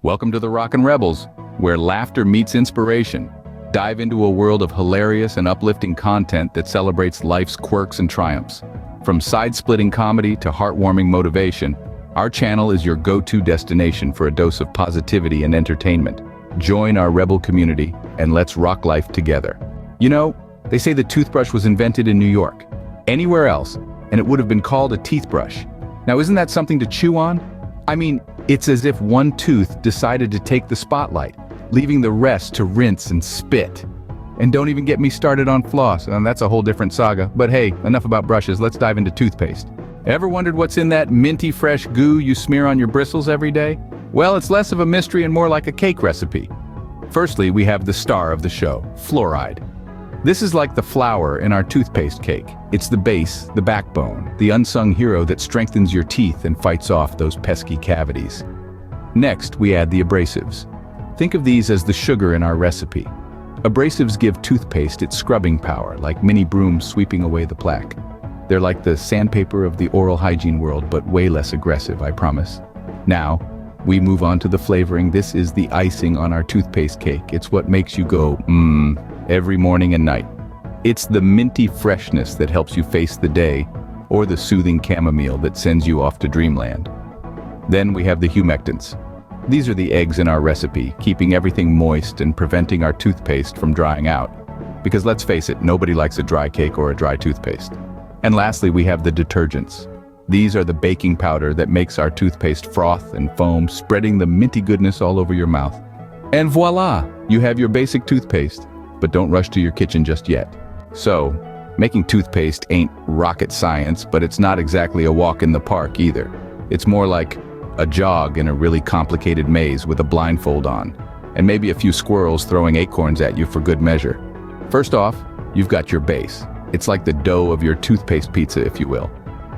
Welcome to the Rockin' Rebels, where laughter meets inspiration. Dive into a world of hilarious and uplifting content that celebrates life's quirks and triumphs. From side-splitting comedy to heartwarming motivation, our channel is your go-to destination for a dose of positivity and entertainment. Join our rebel community and let's rock life together. You know, they say the toothbrush was invented in New York. Anywhere else, and it would have been called a teeth brush. Now, isn't that something to chew on? I mean, it's as if one tooth decided to take the spotlight, leaving the rest to rinse and spit. And don't even get me started on floss, and that's a whole different saga. But hey, enough about brushes, let's dive into toothpaste. Ever wondered what's in that minty fresh goo you smear on your bristles every day? Well, it's less of a mystery and more like a cake recipe. Firstly, we have the star of the show, fluoride. This is like the flour in our toothpaste cake. It's the base, the backbone, the unsung hero that strengthens your teeth and fights off those pesky cavities. Next, we add the abrasives. Think of these as the sugar in our recipe. Abrasives give toothpaste its scrubbing power, like mini brooms sweeping away the plaque. They're like the sandpaper of the oral hygiene world, but way less aggressive, I promise. Now, we move on to the flavoring. This is the icing on our toothpaste cake. It's what makes you go, every morning and night. It's the minty freshness that helps you face the day, or the soothing chamomile that sends you off to dreamland. Then we have the humectants. These are the eggs in our recipe, keeping everything moist and preventing our toothpaste from drying out. Because let's face it, nobody likes a dry cake or a dry toothpaste. And lastly, we have the detergents. These are the baking powder that makes our toothpaste froth and foam, spreading the minty goodness all over your mouth. And voila, you have your basic toothpaste. But don't rush to your kitchen just yet. So, making toothpaste ain't rocket science, but it's not exactly a walk in the park either. It's more like a jog in a really complicated maze with a blindfold on, and maybe a few squirrels throwing acorns at you for good measure. First off, you've got your base. It's like the dough of your toothpaste pizza, if you will.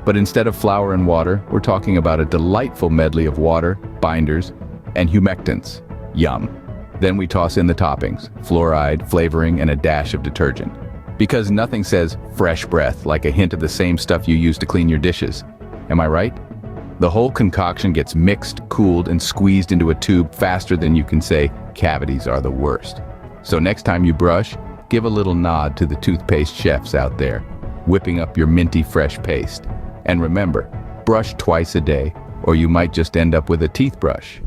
But instead of flour and water, we're talking about a delightful medley of water, binders, and humectants. Yum. Then we toss in the toppings, fluoride, flavoring, and a dash of detergent. Because nothing says fresh breath like a hint of the same stuff you use to clean your dishes. Am I right? The whole concoction gets mixed, cooled, and squeezed into a tube faster than you can say cavities are the worst. So next time you brush, give a little nod to the toothpaste chefs out there, whipping up your minty fresh paste. And remember, brush twice a day, or you might just end up with a teeth brush.